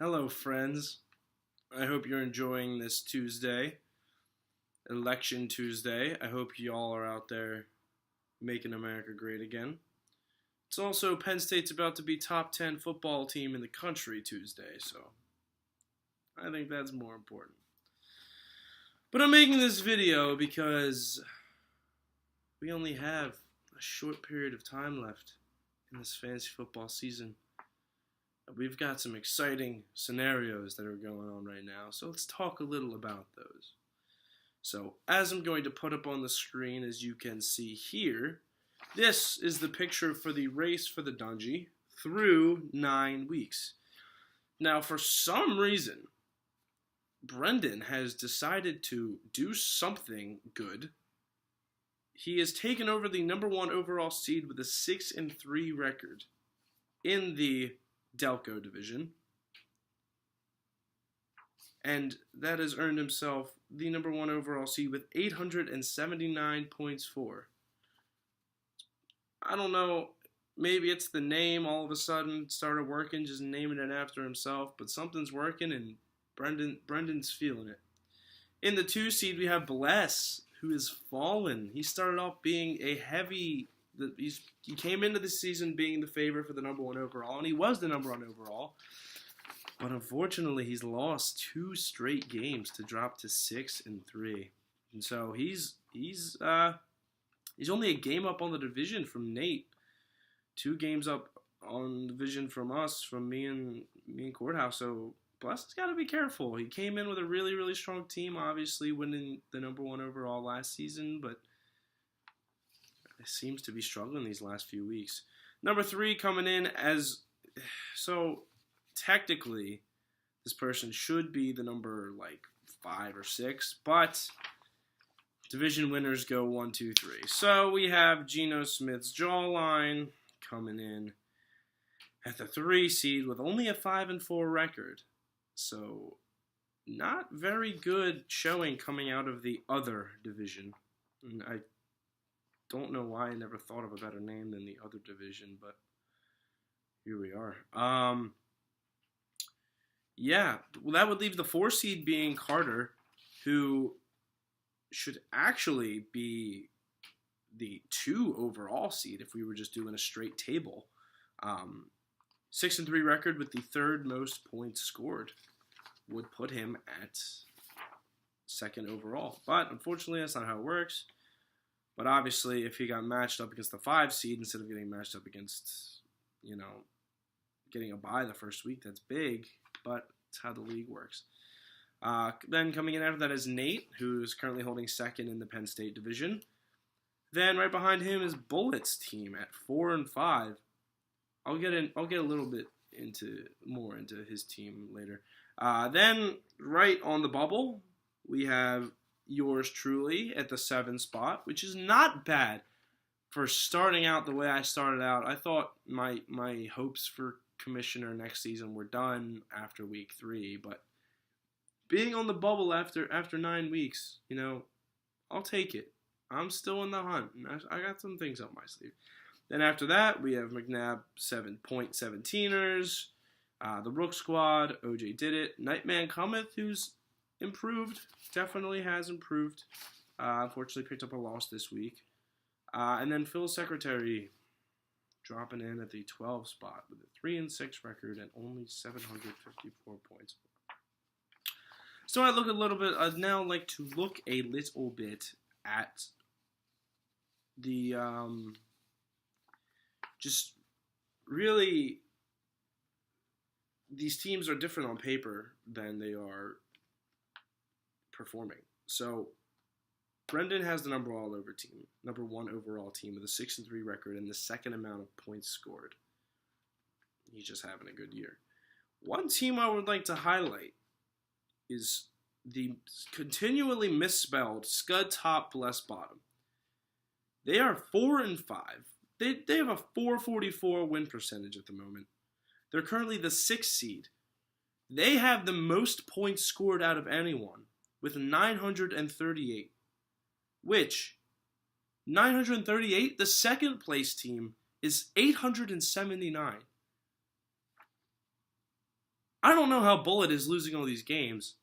Hello, friends. I hope you're enjoying this Tuesday, Election Tuesday. I hope you all are out there making America great again. It's also Penn State's about to be top 10 football team in the country Tuesday, so I think that's more important. But I'm making this video because we only have a short period of time left in this fantasy football season. We've got some exciting scenarios that are going on right now, so let's talk a little about those. So, as I'm going to put up on the screen, as you can see here, this is the picture for the race for the Dungey through 9 weeks. Now, for some reason, Brendan has decided to do something good. He has taken over the number 1 overall seed with a 6-3 record in the Delco division, and that has earned himself the number 1 overall seed with 879 points for. I don't know, maybe it's the name all of a sudden started working, just naming it after himself, but something's working and Brendan's feeling it. In the 2 seed we have Bless, who has fallen. He started off being a heavy he came into the season being the favorite for the number 1 overall, and he was the number 1 overall. But unfortunately, he's lost 2 straight games to drop to 6-3, and so he's only a game up on the division from Nate, 2 games up on the division from us, from me and Courthouse. So Bless has got to be careful. He came in with a really, really strong team, obviously winning the number 1 overall last season, but seems to be struggling these last few weeks. Number 3 coming in as, so technically this person should be the number 5 or 6, but division winners go 1, 2, 3. So we have Geno Smith's Jawline coming in at the 3 seed with only a 5-4 record. So not very good showing coming out of the other division. And I don't know why I never thought of a better name than the other division, but here we are. Yeah, well, that would leave the 4 seed being Carter, who should actually be the 2 overall seed if we were just doing a straight table. 6-3 record with the 3rd most points scored would put him at 2nd overall. But unfortunately, that's not how it works. But obviously, if he got matched up against the 5 seed instead of getting matched up against, getting a bye the first week, that's big. But it's how the league works. Then coming in after that is Nate, who's currently holding 2nd in the Penn State division. Then right behind him is Bullet's team at 4-5. I'll get a little bit more into his team later. Then right on the bubble, we have yours truly at the 7 spot, which is not bad for starting out the way I started out. I thought my hopes for commissioner next season were done after week 3, but being on the bubble after 9 weeks, I'll take it. I'm still in the hunt, and I got some things up my sleeve. Then after that, we have McNabb 7.17ers, the Rook Squad, OJ Did It, Nightman Cometh, who's improved, definitely has improved. Unfortunately picked up a loss this week. And then Phil Secretary dropping in at the 12 spot with a 3-6 record and only 754 points. So I'd now like to look a little bit at the just really these teams are different on paper than they are performing. So Brendan has the number 1 overall team with a 6-3 record and the 2nd amount of points scored. He's just having a good year. One team I would like to highlight is the continually misspelled Scud Top Bless Bottom. They are 4-5. They have a 444 win percentage at the moment. They're currently the 6th seed. They have the most points scored out of anyone with 938, which 938, the 2nd place team is 879. I don't know how Bullet is losing all these games.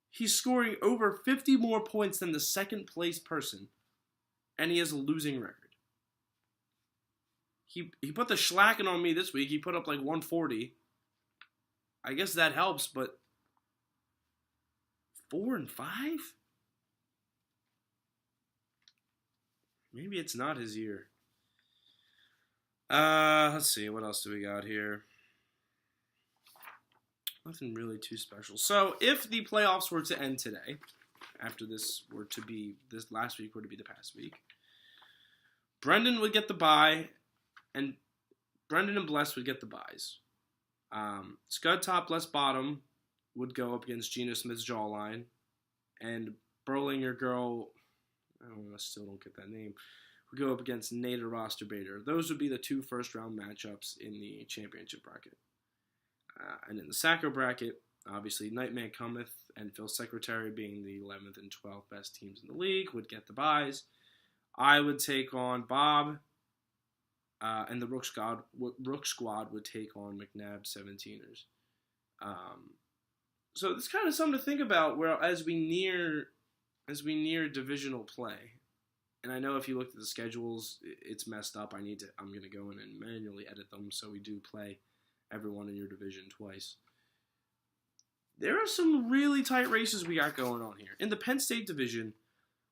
He's scoring over 50 more points than the second place person, and he has a losing record. He put the schlacken on me this week. He put up like 140. I guess that helps, but 4-5? Maybe it's not his year. Let's see. What else do we got here? Nothing really too special. So, if the playoffs were to end today, after this last week were to be the past week, Brendan would get the bye, and Brendan and Bless would get the byes. Scud Top, Bless Bottom would go up against Geno Smith's Jawline, and Berlinger Girl, I still don't get that name, would go up against Nader Roster Bader. Those would be the 2 first-round matchups in the championship bracket. And in the Sacco bracket, obviously Nightman Cometh and Phil Secretary, being the 11th and 12th best teams in the league, would get the byes. I would take on Bob, and the Rook Squad would take on McNabb 17ers. So it's kind of something to think about where as we near divisional play. And I know if you look at the schedules, it's messed up. I'm going to go in and manually edit them so we do play everyone in your division twice. There are some really tight races we got going on here. In the Penn State division,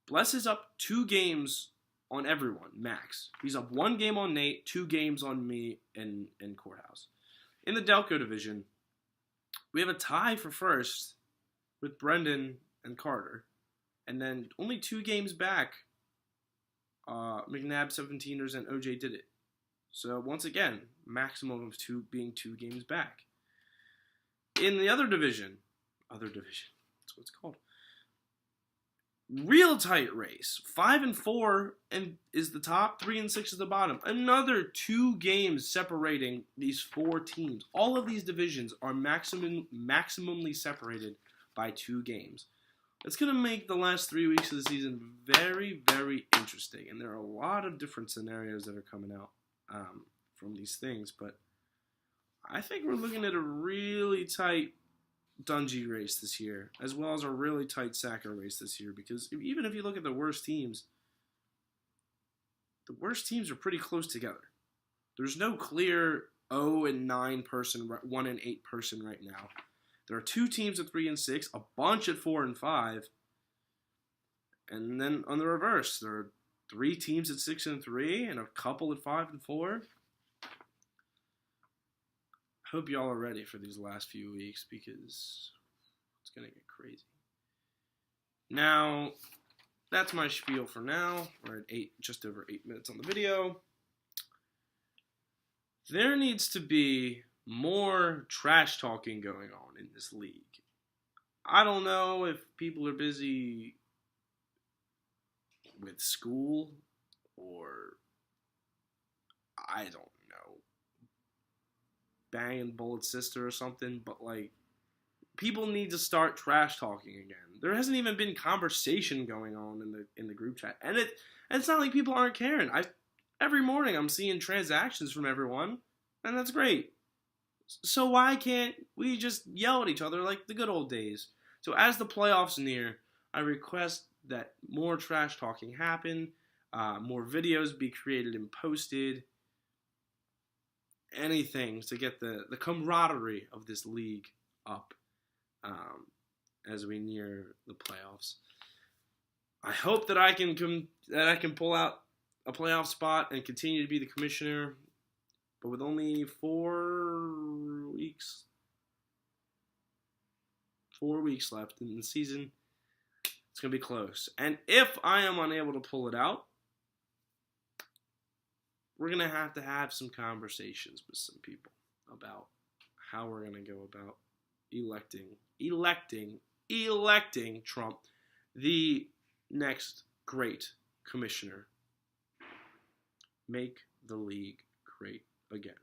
Bless is up 2 games on everyone, max. He's up 1 game on Nate, 2 games on me and Courthouse. In the Delco division, we have a tie for first with Brendan and Carter. And then only 2 games back, McNabb 17ers and OJ did it. So once again, maximum of 2 games back. In the other division, that's what it's called. Real tight race. 5 and 4 and is the top, 3 and 6 is the bottom. Another 2 games separating these 4 teams. All of these divisions are maximally separated by 2 games. It's going to make the last 3 weeks of the season very, very interesting. And there are a lot of different scenarios that are coming out from these things. But I think we're looking at a really tight Dungey race this year, as well as a really tight Sacker race this year. Because even if you look at the worst teams are pretty close together. There's no clear 0 and 9 person, 1 and 8 person right now. There are 2 teams at 3 and 6, a bunch at 4 and 5, and then on the reverse, there are 3 teams at 6 and 3, and a couple at 5 and 4. I hope y'all are ready for these last few weeks because it's gonna get crazy. Now, that's my spiel for now. We're at just over 8 minutes on the video. There needs to be more trash talking going on in this league. I don't know if people are busy with school or I don't know, banging Bullet's sister or something, but like people need to start trash talking again. There hasn't even been conversation going on in the group chat, and it's not like people aren't caring. Every morning I'm seeing transactions from everyone, and that's great. So why can't we just yell at each other like the good old days? So as the playoffs near, I request that more trash talking happen, more videos be created and posted, anything to get the camaraderie of this league up as we near the playoffs. I hope that I can pull out a playoff spot and continue to be the commissioner. But with only 4 weeks left in the season, it's going to be close. And if I am unable to pull it out, we're going to have some conversations with some people about how we're going to go about electing Trump the next great commissioner. Make the league great again.